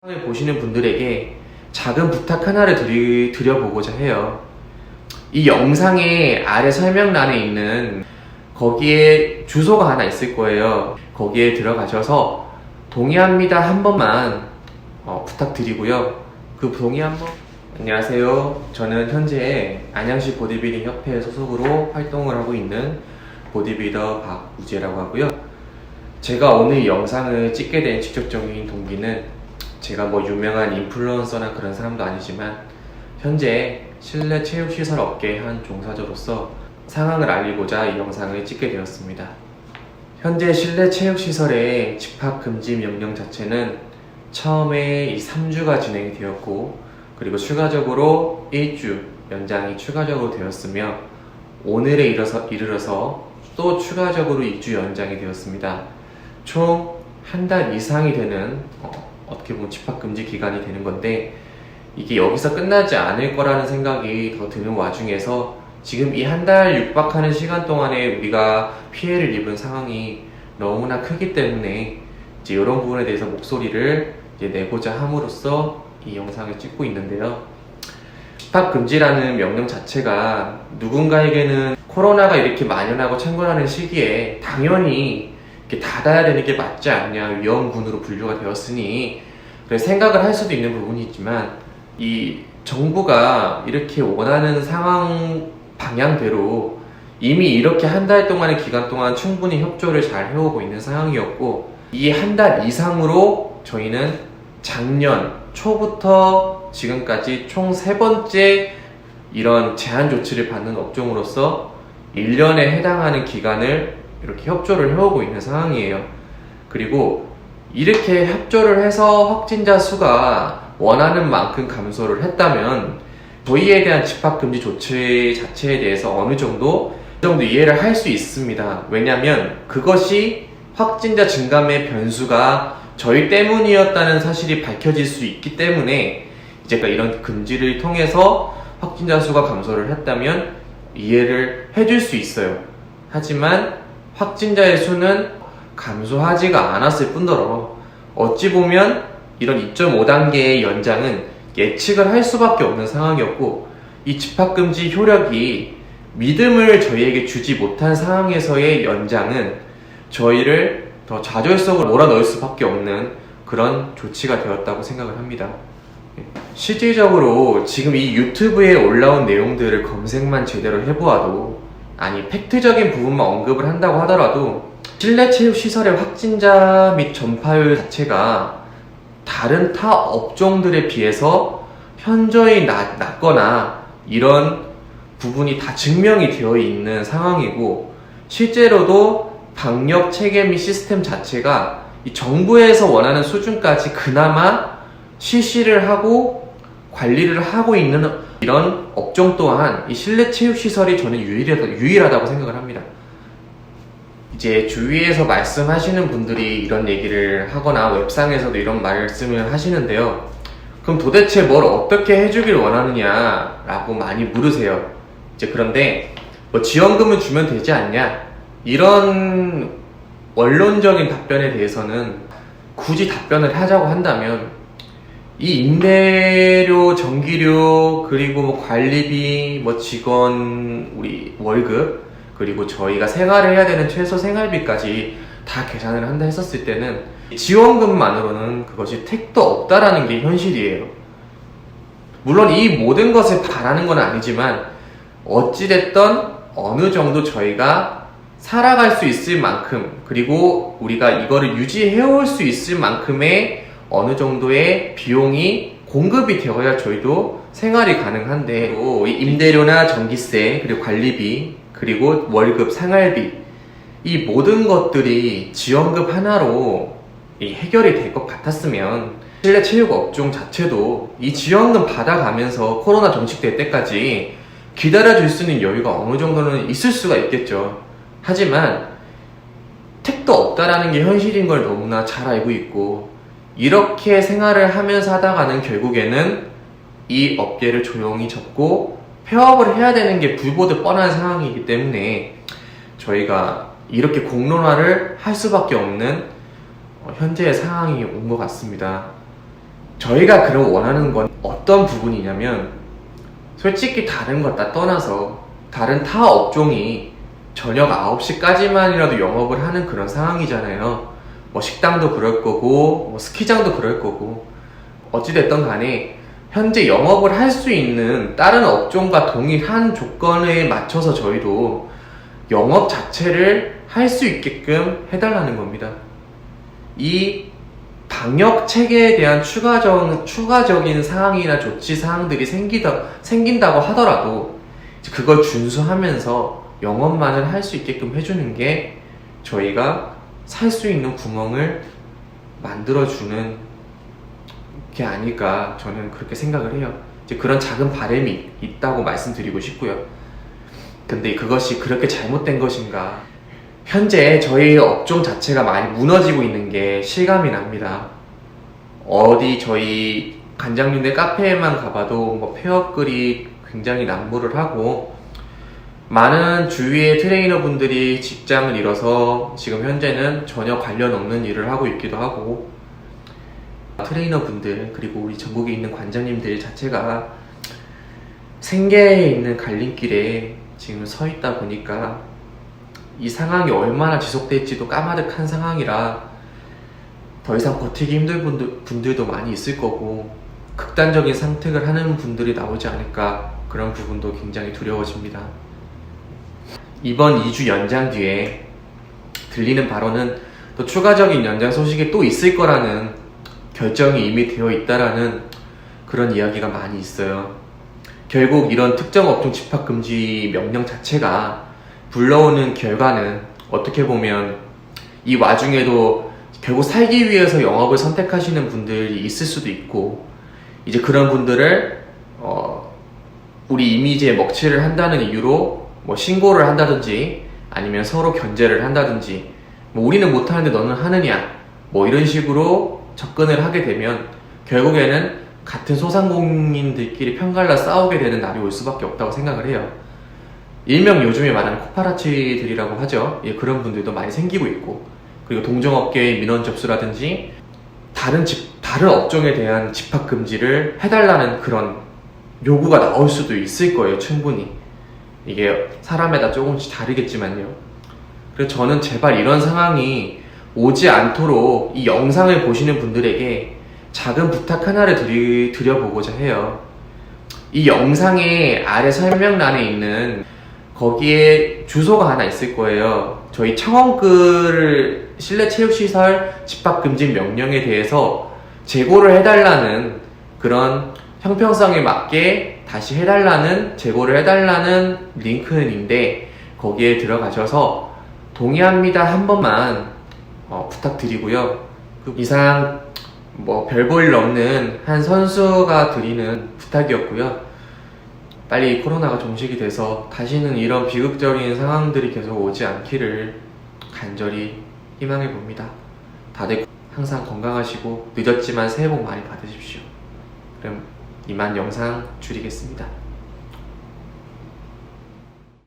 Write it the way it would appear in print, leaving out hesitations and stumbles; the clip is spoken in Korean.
영상을 보시는 분들에게 작은 부탁 하나를 드려보고자 해요. 이 영상의 아래 설명란에 있는 거기에 주소가 하나 있을 거예요. 거기에 들어가셔서 동의합니다 한 번만 부탁드리고요. 그 동의 한 번. 안녕하세요. 저는 현재 안양시 보디빌딩 협회 소속으로 활동을 하고 있는 보디빌더 박우재라고 하고요. 제가 오늘 이 영상을 찍게 된 직접적인 동기는 제가 뭐 유명한 인플루언서나 그런 사람도 아니지만 현재 실내 체육시설 업계 한 종사자로서 상황을 알리고자 이 영상을 찍게 되었습니다. 현재 실내 체육시설의 집합금지 명령 자체는 처음에 이 3주가 진행이 되었고, 그리고 추가적으로 1주 연장이 추가적으로 되었으며 오늘에 이르러서 또 추가적으로 2주 연장이 되었습니다. 총 한 달 이상이 되는 어떻게 보면 집합금지 기간이 되는 건데, 이게 여기서 끝나지 않을 거라는 생각이 더 드는 와중에서 지금 이 한 달 육박하는 시간 동안에 우리가 피해를 입은 상황이 너무나 크기 때문에 이제 이런 부분에 대해서 목소리를 이제 내고자 함으로써 이 영상을 찍고 있는데요. 집합금지라는 명령 자체가 누군가에게는 코로나가 이렇게 만연하고 창궐하는 시기에 당연히 이렇게 닫아야 되는 게 맞지 않냐, 위험군으로 분류가 되었으니 생각을 할 수도 있는 부분이 있지만, 이 정부가 이렇게 원하는 상황 방향대로 이미 이렇게 한 달 동안의 기간 동안 충분히 협조를 잘 해오고 있는 상황이었고, 이 한 달 이상으로 저희는 작년 초부터 지금까지 총 3번째 이런 제한 조치를 받는 업종으로서 1년에 해당하는 기간을 이렇게 협조를 해오고 있는 상황이에요. 그리고 이렇게 협조를 해서 확진자 수가 원하는 만큼 감소를 했다면 저희에 대한 집합금지 조치 자체에 대해서 어느 정도 이해를 할 수 있습니다. 왜냐하면 그것이 확진자 증감의 변수가 저희 때문이었다는 사실이 밝혀질 수 있기 때문에 이제 이런 금지를 통해서 확진자 수가 감소를 했다면 이해를 해줄 수 있어요. 하지만 확진자의 수는 감소하지가 않았을 뿐더러 어찌 보면 이런 2.5단계의 연장은 예측을 할 수밖에 없는 상황이었고, 이 집합금지 효력이 믿음을 저희에게 주지 못한 상황에서의 연장은 저희를 더 좌절속으로 몰아넣을 수밖에 없는 그런 조치가 되었다고 생각을 합니다. 실질적으로 지금 이 유튜브에 올라온 내용들을 검색만 제대로 해보아도, 아니 팩트적인 부분만 언급을 한다고 하더라도 실내 체육시설의 확진자 및 전파율 자체가 다른 타 업종들에 비해서 현저히 낮거나 이런 부분이 다 증명이 되어 있는 상황이고, 실제로도 방역 체계 및 시스템 자체가 이 정부에서 원하는 수준까지 그나마 실시를 하고 관리를 하고 있는 이런 업종 또한 이 실내 체육시설이 저는 유일하다고 생각을 합니다. 이제 주위에서 말씀하시는 분들이 이런 얘기를 하거나 웹상에서도 이런 말씀을 하시는데요. 그럼 도대체 뭘 어떻게 해주길 원하느냐 라고 많이 물으세요. 이제 그런데 뭐 지원금을 주면 되지 않냐, 이런 원론적인 답변에 대해서는 굳이 답변을 하자고 한다면 이 임대료, 전기료, 그리고 뭐 관리비, 뭐 직원 우리 월급, 그리고 저희가 생활을 해야 되는 최소 생활비까지 다 계산을 한다 했었을 때는 지원금만으로는 그것이 택도 없다라는 게 현실이에요. 물론 이 모든 것을 바라는 건 아니지만 어찌됐든 어느 정도 저희가 살아갈 수 있을 만큼, 그리고 우리가 이거를 유지해올 수 있을 만큼의 어느 정도의 비용이 공급이 되어야 저희도 생활이 가능한데, 이 임대료나 전기세, 그리고 관리비, 그리고 월급, 생활비, 이 모든 것들이 지원금 하나로 해결이 될 것 같았으면 실내 체육 업종 자체도 이 지원금 받아가면서 코로나 종식될 때까지 기다려줄 수 있는 여유가 어느 정도는 있을 수가 있겠죠. 하지만 택도 없다라는 게 현실인 걸 너무나 잘 알고 있고, 이렇게 생활을 하면서 하다가는 결국에는 이 업계를 조용히 접고 폐업을 해야 되는 게 불보듯 뻔한 상황이기 때문에 저희가 이렇게 공론화를 할 수밖에 없는 현재의 상황이 온 것 같습니다. 저희가 그럼 원하는 건 어떤 부분이냐면, 솔직히 다른 것 다 떠나서 다른 타 업종이 저녁 9시까지만이라도 영업을 하는 그런 상황이잖아요. 뭐 식당도 그럴 거고, 뭐 스키장도 그럴 거고, 어찌됐든 간에 현재 영업을 할 수 있는 다른 업종과 동일한 조건에 맞춰서 저희도 영업 자체를 할 수 있게끔 해달라는 겁니다. 이 방역 체계에 대한 추가적인 사항이나 조치 사항들이 생긴다고 하더라도 그걸 준수하면서 영업만을 할 수 있게끔 해주는 게 저희가 살 수 있는 구멍을 만들어주는 게 아닐까, 저는 그렇게 생각을 해요. 이제 그런 작은 바람이 있다고 말씀드리고 싶고요. 근데 그것이 그렇게 잘못된 것인가? 현재 저희 업종 자체가 많이 무너지고 있는 게 실감이 납니다. 어디 저희 관장님들 카페에만 가봐도 뭐 폐업글이 굉장히 난무를 하고, 많은 주위의 트레이너분들이 직장을 잃어서 지금 현재는 전혀 관련 없는 일을 하고 있기도 하고, 트레이너분들 그리고 우리 전국에 있는 관장님들 자체가 생계에 있는 갈림길에 지금 서 있다 보니까 이 상황이 얼마나 지속될지도 까마득한 상황이라 더 이상 버티기 힘든 분들도 많이 있을 거고, 극단적인 선택을 하는 분들이 나오지 않을까, 그런 부분도 굉장히 두려워집니다. 이번 2주 연장 뒤에 들리는 바로는 또 추가적인 연장 소식이 또 있을 거라는 결정이 이미 되어 있다라는 그런 이야기가 많이 있어요. 결국 이런 특정 업종 집합금지 명령 자체가 불러오는 결과는 어떻게 보면 이 와중에도 결국 살기 위해서 영업을 선택하시는 분들이 있을 수도 있고, 이제 그런 분들을 우리 이미지에 먹칠을 한다는 이유로 뭐 신고를 한다든지 아니면 서로 견제를 한다든지, 뭐 우리는 못하는데 너는 하느냐, 뭐 이런 식으로 접근을 하게 되면 결국에는 같은 소상공인들끼리 편갈라 싸우게 되는 날이 올 수밖에 없다고 생각을 해요. 일명 요즘에 말하는 코파라치들이라고 하죠. 예, 그런 분들도 많이 생기고 있고, 그리고 동종업계의 민원 접수라든지 다른 업종에 대한 집합금지를 해달라는 그런 요구가 나올 수도 있을 거예요. 충분히. 이게 사람마다 조금씩 다르겠지만요. 그래서 저는 제발 이런 상황이 오지 않도록 이 영상을 보시는 분들에게 작은 부탁 하나를 드려보고자 해요. 이 영상의 아래 설명란에 있는 거기에 주소가 하나 있을 거예요. 저희 청원글 실내 체육시설 집합금지 명령에 대해서 재고를 해달라는, 그런 형평성에 맞게 다시 재고를 해달라는 링크인데, 거기에 들어가셔서 동의합니다 한 번만 부탁드리고요. 그 이상 뭐 별 볼 일 없는 한 선수가 드리는 부탁이었고요. 빨리 코로나가 종식이 돼서 다시는 이런 비극적인 상황들이 계속 오지 않기를 간절히 희망해 봅니다. 다들 항상 건강하시고 늦었지만 새해 복 많이 받으십시오. 그럼 이만 영상 줄이겠습니다.